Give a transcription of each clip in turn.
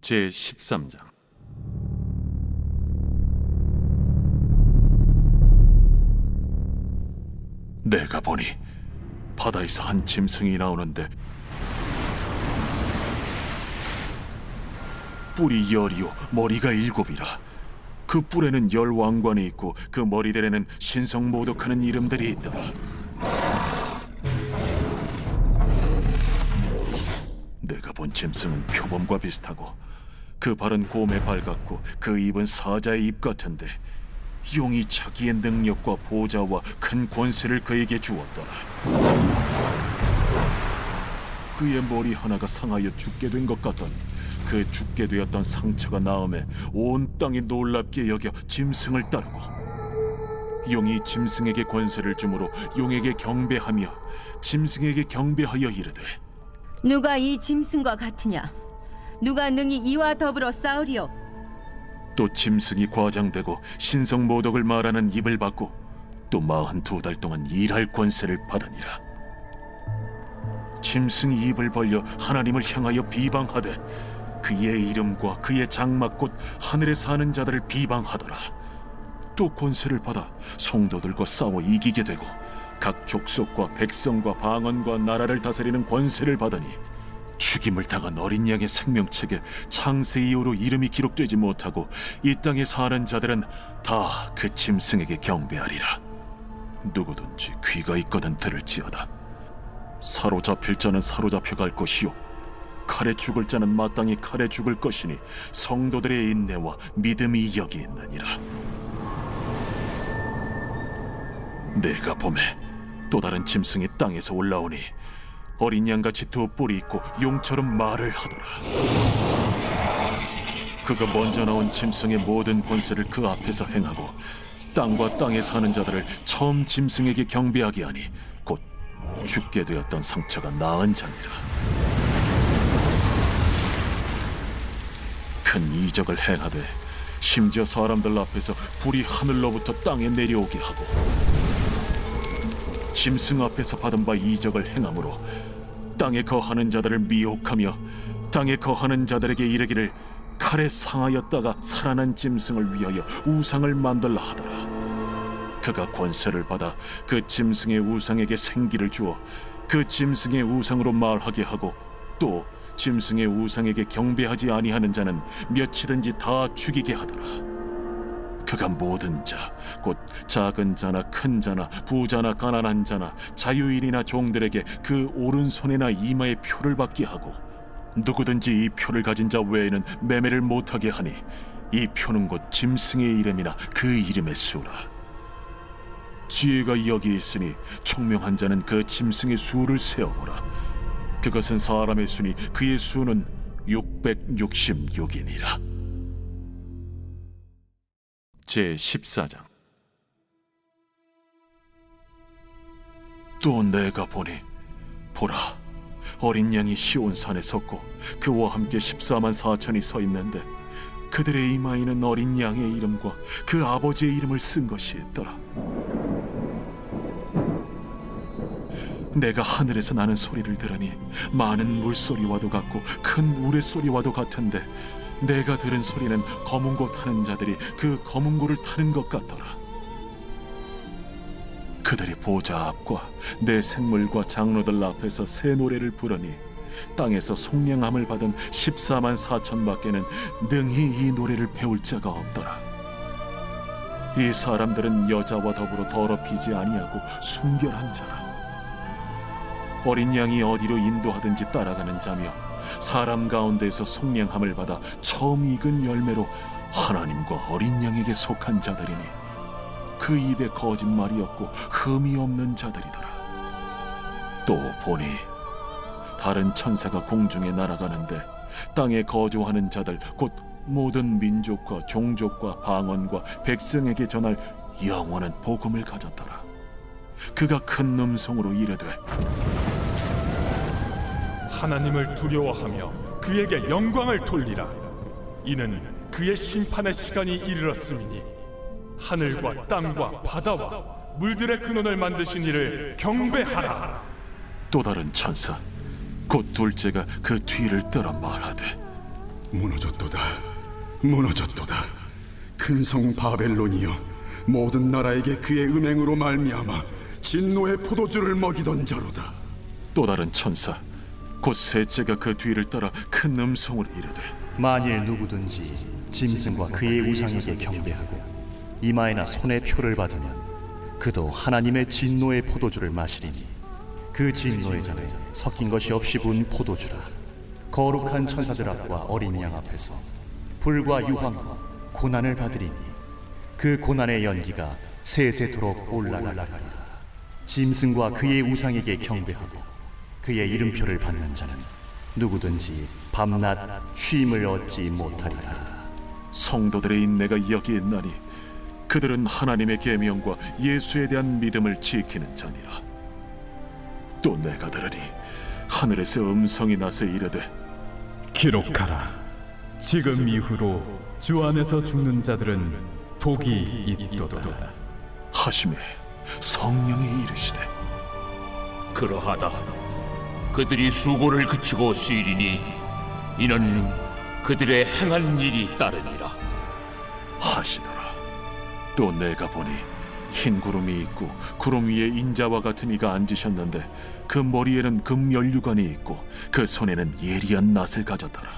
제13장. 내가 보니 바다에서 한 짐승이 나오는데 뿔이 10이요 머리가 7이라. 그 뿔에는 10왕관이 있고 그 머리들에는 신성모독하는 이름들이 있더라. 내가 본 짐승은 표범과 비슷하고 그 발은 곰의 발 같고 그 입은 사자의 입 같은데 용이 자기의 능력과 보좌와 큰 권세를 그에게 주었더라. 그의 머리 하나가 상하여 죽게 된 것 같더니 그 죽게 되었던 상처가 나음에 온 땅이 놀랍게 여겨 짐승을 따르고 용이 짐승에게 권세를 주므로 용에게 경배하며 짐승에게 경배하여 이르되 누가 이 짐승과 같으냐? 누가 능히 이와 더불어 싸우리요? 또 짐승이 과장되고 신성모독을 말하는 입을 받고 또 42달 동안 일할 권세를 받으니라. 짐승이 입을 벌려 하나님을 향하여 비방하되 그의 이름과 그의 장막 곧 하늘에 사는 자들을 비방하더라. 또 권세를 받아 성도들과 싸워 이기게 되고 각 족속과 백성과 방언과 나라를 다스리는 권세를 받으니 죽임을 당한 어린 양의 생명책에 창세 이후로 이름이 기록되지 못하고 이 땅에 사는 자들은 다 그 짐승에게 경배하리라. 누구든지 귀가 있거든 들을지어다. 사로잡힐 자는 사로잡혀 갈 것이요 칼에 죽을 자는 마땅히 칼에 죽을 것이니 성도들의 인내와 믿음이 여기 있느니라. 내가 보매 또 다른 짐승이 땅에서 올라오니 어린 양같이 두 뿔이 있고 용처럼 말을 하더라. 그가 먼저 나온 짐승의 모든 권세를 그 앞에서 행하고 땅과 땅에 사는 자들을 처음 짐승에게 경배하게 하니 곧 죽게 되었던 상처가 나은 자니라. 큰 이적을 행하되 심지어 사람들 앞에서 불이 하늘로부터 땅에 내려오게 하고 짐승 앞에서 받은 바 이적을 행함으로 땅에 거하는 자들을 미혹하며 땅에 거하는 자들에게 이르기를 칼에 상하였다가 살아난 짐승을 위하여 우상을 만들라 하더라. 그가 권세를 받아 그 짐승의 우상에게 생기를 주어 그 짐승의 우상으로 말하게 하고 또 짐승의 우상에게 경배하지 아니하는 자는 며칠든지 다 죽이게 하더라. 그가 모든 자, 곧 작은 자나 큰 자나 부자나 가난한 자나 자유인이나 종들에게 그 오른손이나 이마에 표를 받게 하고 누구든지 이 표를 가진 자 외에는 매매를 못하게 하니 이 표는 곧 짐승의 이름이나 그 이름의 수라. 지혜가 여기 있으니 총명한 자는 그 짐승의 수를 세어보라. 그것은 사람의 수니 그의 수는 666이니라. 제14장. 또 내가 보니 보라 어린 양이 시온산에 섰고 그와 함께 14만 4천이 서 있는데 그들의 이마에는 어린 양의 이름과 그 아버지의 이름을 쓴 것이 있더라. 내가 하늘에서 나는 소리를 들으니 많은 물소리와도 같고 큰 우레소리와도 같은데 내가 들은 소리는 검은고 타는 자들이 그 검은고를 타는 것 같더라. 그들이 보좌 앞과 내 생물과 장로들 앞에서 새 노래를 부르니 땅에서 속량함을 받은 14만 4천 밖에는 능히 이 노래를 배울 자가 없더라. 이 사람들은 여자와 더불어 더럽히지 아니하고 순결한 자라. 어린 양이 어디로 인도하든지 따라가는 자며 사람 가운데서 속량함을 받아 처음 익은 열매로 하나님과 어린 양에게 속한 자들이니 그 입에 거짓말이 없고 흠이 없는 자들이더라. 또 보니 다른 천사가 공중에 날아가는데 땅에 거주하는 자들 곧 모든 민족과 종족과 방언과 백성에게 전할 영원한 복음을 가졌더라. 그가 큰 음성으로 이르되 하나님을 두려워하며 그에게 영광을 돌리라. 이는 그의 심판의 시간이 이르렀음이니 하늘과 땅과 바다와 물들의 근원을 만드신 이를 경배하라. 또 다른 천사 곧 둘째가 그 뒤를 따라 말하되 무너졌도다. 무너졌도다. 큰 성 바벨론이여, 모든 나라에게 그의 음행으로 말미암아 진노의 포도주를 먹이던 자로다. 또 다른 천사 곧 셋째가 그 뒤를 따라 큰 음성으로 이르되 만일 누구든지 짐승과 그의 우상에게 경배하고 이마에나 손에 표를 받으면 그도 하나님의 진노의 포도주를 마시리니 그 진노의 잔에 섞인 것이 없이 부은 포도주라. 거룩한 천사들 앞과 어린 양 앞에서 불과 유황과 고난을 받으리니 그 고난의 연기가 세세토록 올라가리라. 짐승과 그의 우상에게 경배하고 그의 이름표를 받는 자는 누구든지 밤낮 쉼을 얻지 못하리라. 성도들의 인내가 여기 있나니 그들은 하나님의 계명과 예수에 대한 믿음을 지키는 자니라. 또 내가 들으니 하늘에서 음성이 나서 이르되 기록하라. 지금 이후로 주 안에서 죽는 자들은 복이 있도다. 하심에 성령이 이르시되 그러하다. 그들이 수고를 그치고 쉬리니 이는 그들의 행한 일이 따르니라 하시더라. 또 내가 보니 흰 구름이 있고 구름 위에 인자와 같은 이가 앉으셨는데 그 머리에는 금연류관이 있고 그 손에는 예리한 낫을 가졌더라.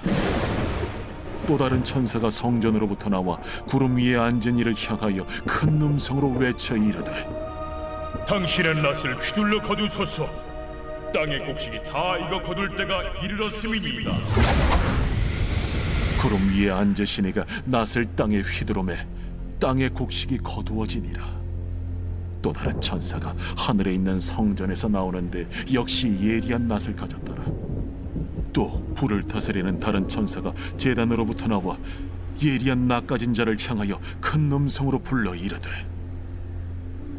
또 다른 천사가 성전으로부터 나와 구름 위에 앉은 이를 향하여 큰 음성으로 외쳐 이르되 당신의 낫을 휘둘러 거두소서. 땅의 곡식이 다 익어 거둘 때가 이르렀음이니이다. 구름 위에 앉으신 이가 낫을 땅에 휘두르매 땅의 곡식이 거두어지니라. 또 다른 천사가 하늘에 있는 성전에서 나오는데 역시 예리한 낫을 가졌더라. 또 불을 다스리는 다른 천사가 제단으로부터 나와 예리한 낫 가진 자를 향하여 큰 음성으로 불러 이르되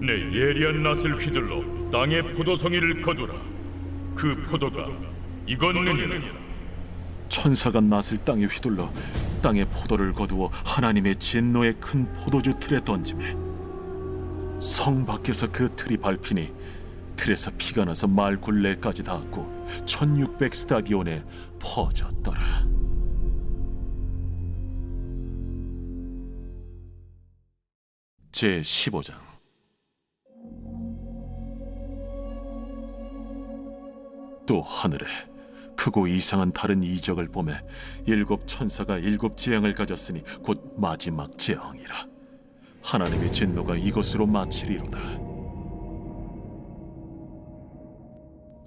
내 예리한 낫을 휘둘러 땅의 포도송이를 거두라. 그 포도가 익었느니라. 천사가 낫을 땅에 휘둘러 땅의 포도를 거두어 하나님의 진노의 큰 포도주 틀에 던지매 성 밖에서 그 틀이 밟히니 틀에서 피가 나서 말 굴레까지 닿았고 1600 스타디온에 퍼졌더라. 제 15장. 또 하늘에 크고 이상한 다른 이적을 보매 일곱 천사가 일곱 재앙을 가졌으니 곧 마지막 재앙이라. 하나님의 진노가 이것으로 마치리로다.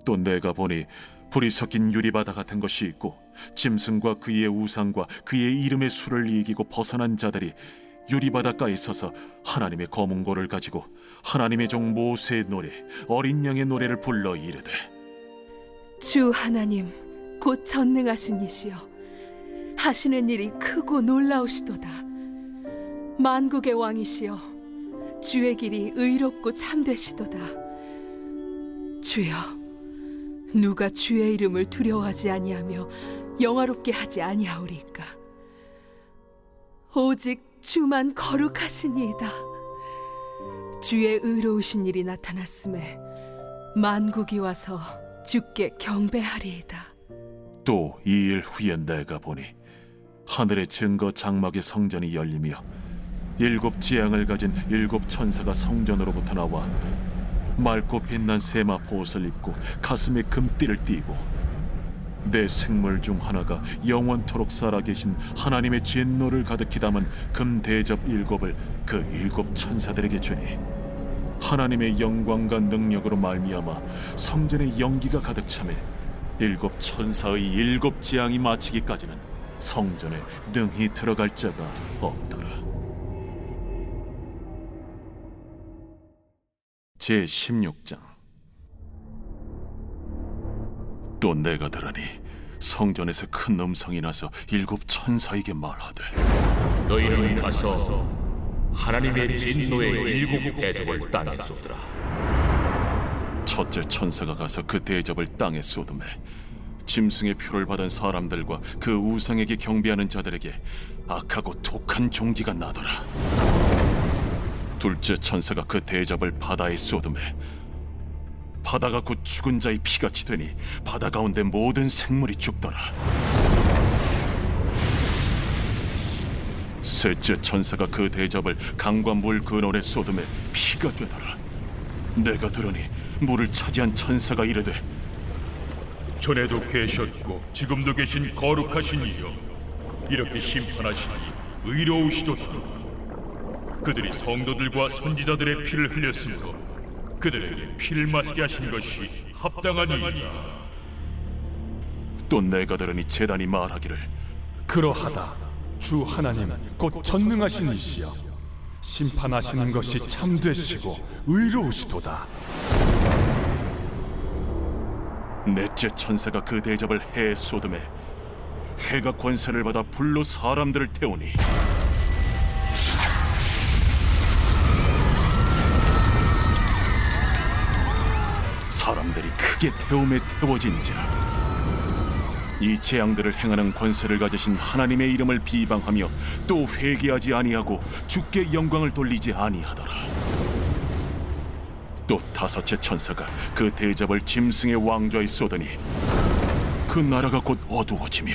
또 내가 보니 불이 섞인 유리바다 같은 것이 있고 짐승과 그의 우상과 그의 이름의 수를 이기고 벗어난 자들이 유리바닷가에 서서 하나님의 검은고를 가지고 하나님의 종 모세의 노래 어린 양의 노래를 불러 이르되 주 하나님 곧 전능하신 이시여, 하시는 일이 크고 놀라우시도다. 만국의 왕이시여, 주의 길이 의롭고 참되시도다. 주여, 누가 주의 이름을 두려워하지 아니하며 영화롭게 하지 아니하오리까? 오직 주만 거룩하시니이다. 주의 의로우신 일이 나타났음에 만국이 와서 주께 경배하리이다. 또 이 일 후에 내가 보니 하늘의 증거 장막의 성전이 열리며 일곱 지향을 가진 일곱 천사가 성전으로부터 나와 맑고 빛난 세마포 옷을 입고 가슴에 금띠를 띠고 내 생물 중 하나가 영원토록 살아계신 하나님의 진노를 가득히 담은 금 대접 일곱을 그 일곱 천사들에게 주니 하나님의 영광과 능력으로 말미암아 성전에 연기가 가득 차매 일곱 천사의 일곱 재앙이 마치기까지는 성전에 능히 들어갈 자가 없더라. 제 16장. 또 내가 들으니 성전에서 큰 음성이 나서 일곱 천사에게 말하되 너희는 가서 하나님의 진노의 일곱 대접을 땅에 쏟으라. 첫째 천사가 가서 그 대접을 땅에 쏟음에 짐승의 표를 받은 사람들과 그 우상에게 경배하는 자들에게 악하고 독한 종기가 나더라. 둘째 천사가 그 대접을 바다에 쏟음에 바다가 곧 죽은 자의 피같이 되니 바다 가운데 모든 생물이 죽더라. 셋째 천사가 그 대접을 강과 물 근원에 쏟음에 피가 되더라. 내가 들으니 물을 차지한 천사가 이르되, 전에도 계셨고 지금도 계신 거룩하신 이여, 이렇게 심판하시니 의로우시도다. 그들이 성도들과 선지자들의 피를 흘렸으므로 그들에게 피를 마시게 하신 것이 합당하니이다. 또 내가 들으니 제단이 말하기를, 그러하다. 주 하나님 곧 전능하신 이시여, 심판하시는 것이 참되시고 의로우시도다. 넷째 천사가 그 대접을 해에 쏟음에 해가 권세를 받아 불로 사람들을 태우니 사람들이 크게 태움에 태워진지라. 이 재앙들을 행하는 권세를 가지신 하나님의 이름을 비방하며 또 회개하지 아니하고 주께 영광을 돌리지 아니하더라. 또 다섯째 천사가 그 대접을 짐승의 왕좌에 쏟으니 그 나라가 곧 어두워지며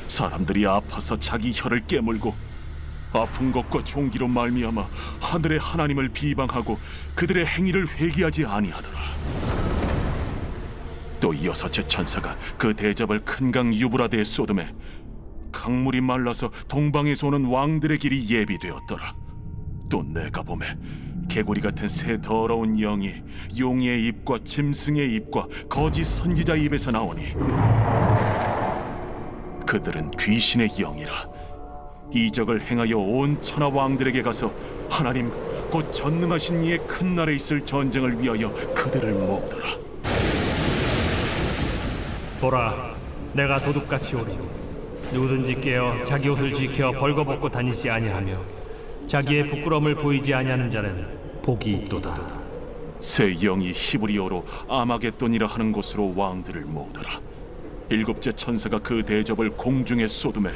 사람들이 아파서 자기 혀를 깨물고 아픈 것과 종기로 말미암아 하늘의 하나님을 비방하고 그들의 행위를 회개하지 아니하더라. 또 여섯째 천사가 그 대접을 큰 강 유브라데에 쏟음에 강물이 말라서 동방에서 오는 왕들의 길이 예비되었더라. 또 내가 보매 개구리 같은 새 더러운 영이 용의 입과 짐승의 입과 거짓 선지자의 입에서 나오니 그들은 귀신의 영이라. 이적을 행하여 온 천하 왕들에게 가서 하나님 곧 전능하신 이의 큰 날에 있을 전쟁을 위하여 그들을 모으더라. 보라, 내가 도둑같이 오리니 누구든지 깨어 자기 옷을 지켜 벌거벗고 다니지 아니하며 자기의 부끄러움을 보이지 아니하는 자는 복이 있도다. 새 영이 히브리어로 아마겟돈이라 하는 곳으로 왕들을 모으더라. 일곱째 천사가 그 대접을 공중에 쏟음에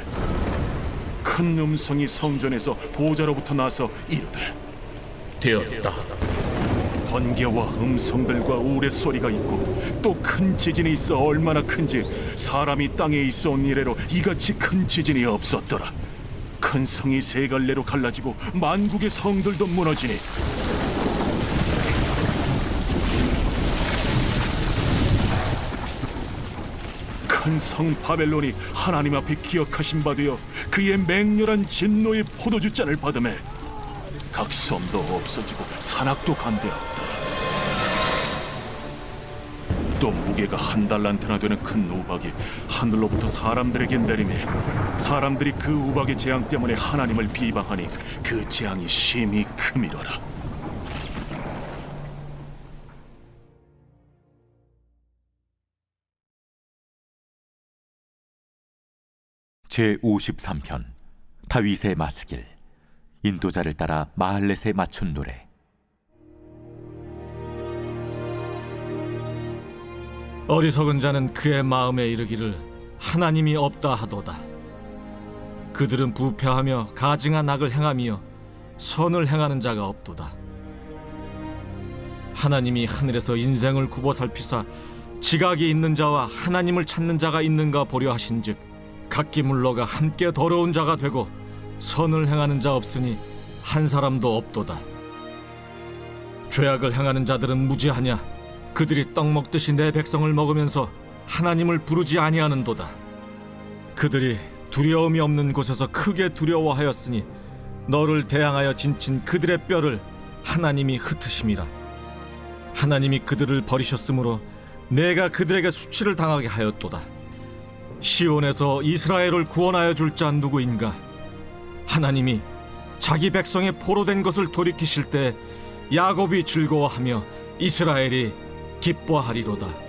큰 음성이 성전에서 보좌로부터 나서 이르되, 되었다. 번개와 음성들과 우레 소리가 있고 또 큰 지진이 있어 얼마나 큰지 사람이 땅에 있어 온 이래로 이같이 큰 지진이 없었더라. 큰 성이 세 갈래로 갈라지고 만국의 성들도 무너지니 큰 성 바벨론이 하나님 앞에 기억하신 바 되어 그의 맹렬한 진노의 포도주 잔을 받으매 각 섬도 없어지고 산악도 간대하였다. 또 무게가 한 달란트나 되는 큰 우박이 하늘로부터 사람들에게 내리매 사람들이 그 우박의 재앙 때문에 하나님을 비방하니 그 재앙이 심히 크미더라. 제53편 다윗의 마스길. 인도자를 따라 마할렛에 맞춘 노래. 어리석은 자는 그의 마음에 이르기를 하나님이 없다 하도다. 그들은 부패하며 가증한 악을 행하며 선을 행하는 자가 없도다. 하나님이 하늘에서 인생을 굽어 살피사 지각이 있는 자와 하나님을 찾는 자가 있는가 보려 하신즉 각기 물러가 함께 더러운 자가 되고 선을 행하는 자 없으니 한 사람도 없도다. 죄악을 행하는 자들은 무지하냐? 그들이 떡 먹듯이 내 백성을 먹으면서 하나님을 부르지 아니하는도다. 그들이 두려움이 없는 곳에서 크게 두려워하였으니 너를 대항하여 진친 그들의 뼈를 하나님이 흩으심이라. 하나님이 그들을 버리셨으므로 내가 그들에게 수치를 당하게 하였도다. 시온에서 이스라엘을 구원하여 줄 자 누구인가? 하나님이 자기 백성의 포로된 것을 돌이키실 때 야곱이 즐거워하며 이스라엘이 기뻐하리로다.